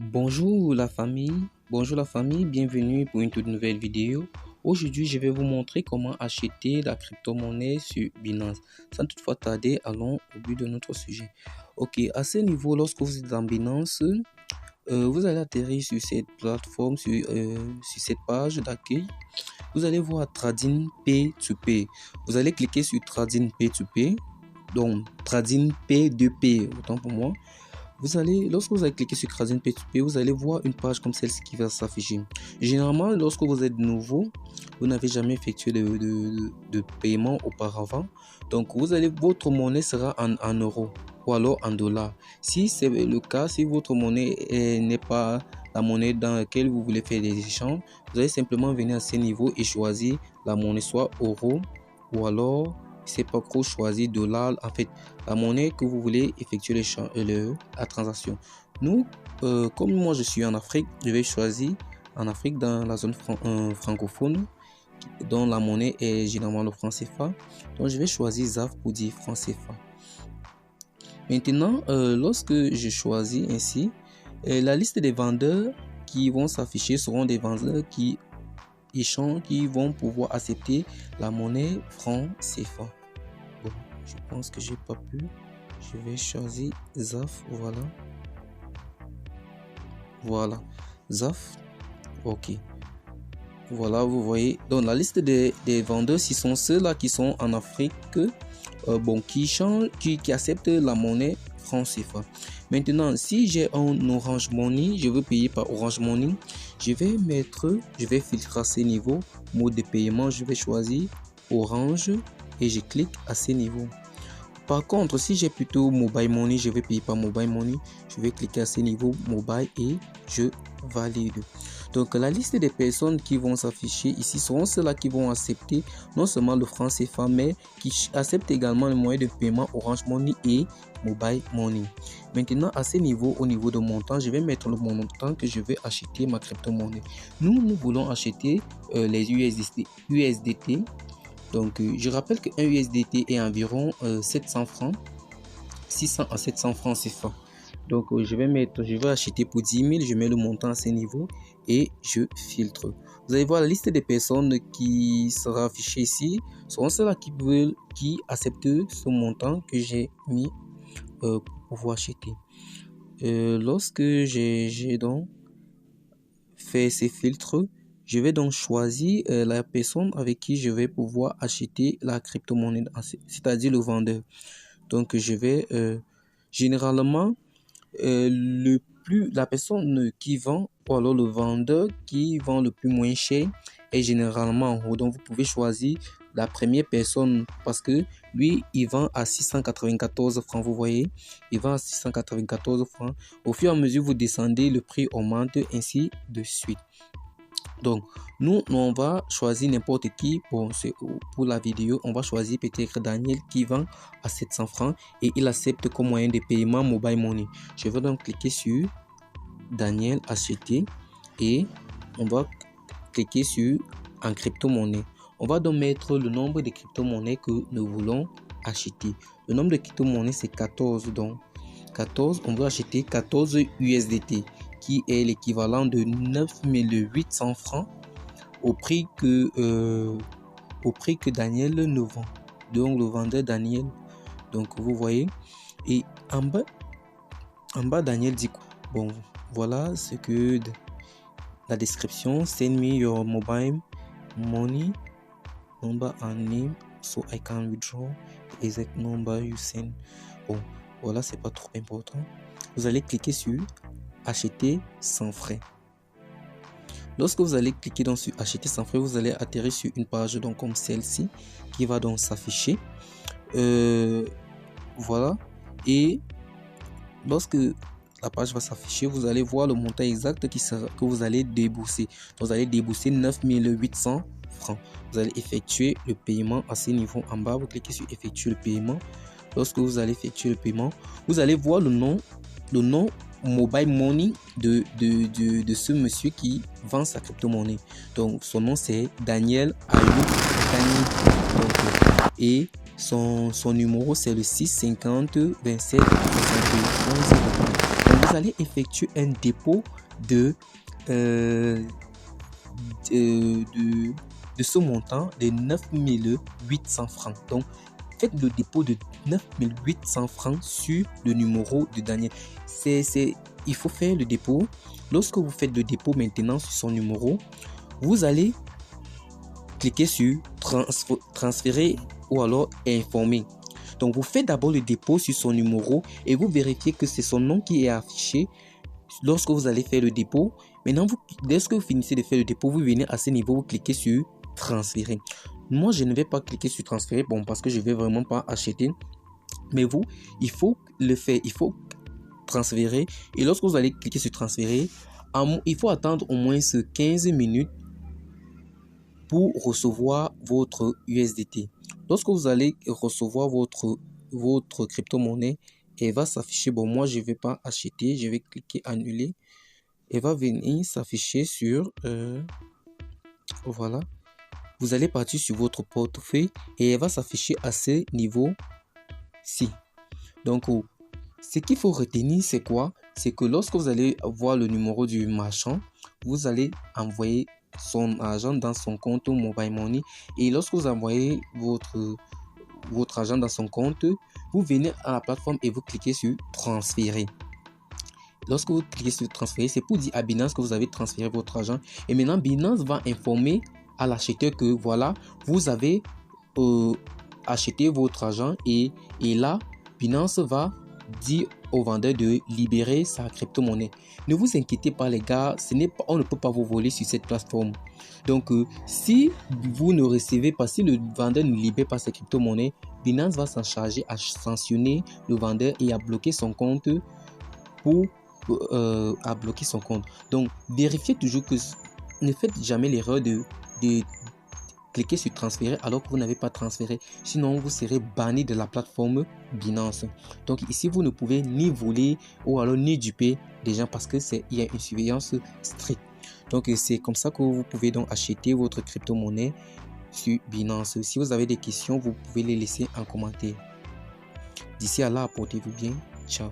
Bonjour la famille, bienvenue pour une toute nouvelle vidéo. Aujourd'hui, je vais vous montrer comment acheter la crypto-monnaie sur Binance. Sans toutefois tarder, allons au but de notre sujet. Ok, à ce niveau, lorsque vous êtes dans Binance, vous allez atterrir sur cette plateforme, sur cette page d'accueil. Vous allez voir Trading P2P. Vous allez cliquer sur Trading P2P, donc Trading P2P, autant pour moi. Lorsque vous allez cliquer sur Trading P2P, vous allez voir une page comme celle-ci qui va s'afficher. Généralement, lorsque vous êtes nouveau, vous n'avez jamais effectué de paiement auparavant. Donc, votre monnaie sera en euros ou alors en dollars. Si c'est le cas, si votre monnaie n'est pas la monnaie dans laquelle vous voulez faire des échanges, vous allez simplement venir à ce niveau et choisir la monnaie soit euro ou alors c'est pas trop choisir dollar, en fait la monnaie que vous voulez effectuer la transaction. Nous comme moi je suis en Afrique, je vais choisir en Afrique dans la zone francophone dont la monnaie est généralement le franc CFA, donc je vais choisir ZAF pour dire franc CFA. Maintenant lorsque je choisis ainsi, la liste des vendeurs qui vont s'afficher seront des vendeurs qui vont pouvoir accepter la monnaie franc CFA. Bon, je pense que j'ai pas pu. Je vais choisir ZAF. Voilà. ZAF. Ok. Voilà, vous voyez. Donc la liste des vendeurs, ce sont ceux-là qui sont en Afrique, qui acceptent la monnaie franc CFA. Maintenant, si j'ai un Orange Money, je veux payer par Orange Money, je vais filtrer à ce niveau, mode de paiement, je vais choisir Orange et je clique à ce niveau. Par contre, si j'ai plutôt Mobile Money, je vais payer par Mobile Money, je vais cliquer à ce niveau Mobile et je valide. Donc la liste des personnes qui vont s'afficher ici seront ceux-là qui vont accepter non seulement le franc CFA mais qui acceptent également le moyen de paiement Orange Money et Mobile Money. Maintenant à ce niveau, au niveau de montant, je vais mettre le montant que je vais acheter ma crypto-monnaie. Nous voulons acheter les USDT. Donc je rappelle qu'un USDT est environ 700 francs, 600 à 700 francs CFA. Donc je vais acheter pour 10 000, je mets le montant à ce niveau et je filtre. Vous allez voir la liste des personnes qui sera affichée ici seront celles qui acceptent ce montant que j'ai mis pour pouvoir acheter. Lorsque j'ai donc fait ces filtres, je vais donc choisir la personne avec qui je vais pouvoir acheter la crypto-monnaie, c'est-à-dire le vendeur. Donc je vais généralement la personne qui vend ou alors le vendeur qui vend le plus moins cher est généralement en haut. Donc vous pouvez choisir la première personne parce que lui il vend à 694 francs, vous voyez, il vend à 694 francs. Au fur et à mesure vous descendez, le prix augmente, ainsi de suite. Donc nous on va choisir n'importe qui. Pour la vidéo on va choisir peut-être Daniel qui vend à 700 francs et il accepte comme moyen de paiement Mobile Money. Je vais donc cliquer sur Daniel acheter et on va cliquer sur en crypto-monnaie. On va donc mettre le nombre de crypto-monnaies que nous voulons acheter. Le nombre de crypto-monnaies c'est 14, donc 14, on va acheter 14 USDT qui est l'équivalent de 9800 francs au prix que Daniel nous vend. Donc le vendeur Daniel. Donc vous voyez. Et en bas Daniel dit quoi? Bon, voilà ce que la description. Send me your mobile money number and name so I can withdraw the exact number you send. Bon, voilà, c'est pas trop important. Vous allez cliquer sur acheter sans frais. Lorsque vous allez cliquer sur acheter sans frais, vous allez atterrir sur une page donc comme celle-ci qui va donc s'afficher. Voilà. Et lorsque la page va s'afficher, vous allez voir le montant exact que vous allez débourser. Donc, vous allez débourser 9800 francs. Vous allez effectuer le paiement à ce niveau en bas. Vous cliquez sur effectuer le paiement. Lorsque vous allez effectuer le paiement, vous allez voir le nom Mobile Money de ce monsieur qui vend sa crypto-monnaie. Donc son nom c'est Daniel Ayou Dani. Et son numéro c'est le 650 27 71. Donc vous allez effectuer un dépôt de ce montant de 9800 francs. Donc, faites le dépôt de 9800 francs sur le numéro de Daniel. Il faut faire le dépôt. Lorsque vous faites le dépôt maintenant sur son numéro, vous allez cliquer sur transférer ou alors informer. Donc, vous faites d'abord le dépôt sur son numéro et vous vérifiez que c'est son nom qui est affiché lorsque vous allez faire le dépôt. Maintenant, dès que vous finissez de faire le dépôt, vous venez à ce niveau, vous cliquez sur transférer. Moi, je ne vais pas cliquer sur transférer, bon, parce que je ne vais vraiment pas acheter. Mais vous, il faut le faire, il faut transférer. Et lorsque vous allez cliquer sur transférer, il faut attendre au moins 15 minutes pour recevoir votre USDT. Lorsque vous allez recevoir votre crypto-monnaie, elle va s'afficher. Bon, moi, je ne vais pas acheter, je vais cliquer annuler. Elle va venir s'afficher sur voilà. Vous allez partir sur votre portefeuille et elle va s'afficher à ce niveau-ci. Donc, ce qu'il faut retenir, c'est quoi? C'est que lorsque vous allez voir le numéro du marchand, vous allez envoyer son argent dans son compte Mobile Money. Et lorsque vous envoyez votre argent dans son compte, vous venez à la plateforme et vous cliquez sur transférer. Lorsque vous cliquez sur transférer, c'est pour dire à Binance que vous avez transféré votre argent. Et maintenant, Binance va informer à l'acheteur que voilà, vous avez acheté votre argent et là, Binance va dire au vendeur de libérer sa crypto-monnaie. Ne vous inquiétez pas les gars, on ne peut pas vous voler sur cette plateforme. Donc, si vous ne recevez pas, si le vendeur ne libère pas sa crypto-monnaie, Binance va s'en charger à sanctionner le vendeur et à bloquer son compte à bloquer son compte. Donc, vérifiez toujours que ne faites jamais l'erreur de cliquer sur transférer alors que vous n'avez pas transféré. Sinon, vous serez banni de la plateforme Binance. Donc, ici, vous ne pouvez ni voler ou alors ni duper des gens parce il y a une surveillance stricte. Donc, c'est comme ça que vous pouvez donc acheter votre crypto-monnaie sur Binance. Si vous avez des questions, vous pouvez les laisser en commentaire. D'ici à là, portez-vous bien. Ciao.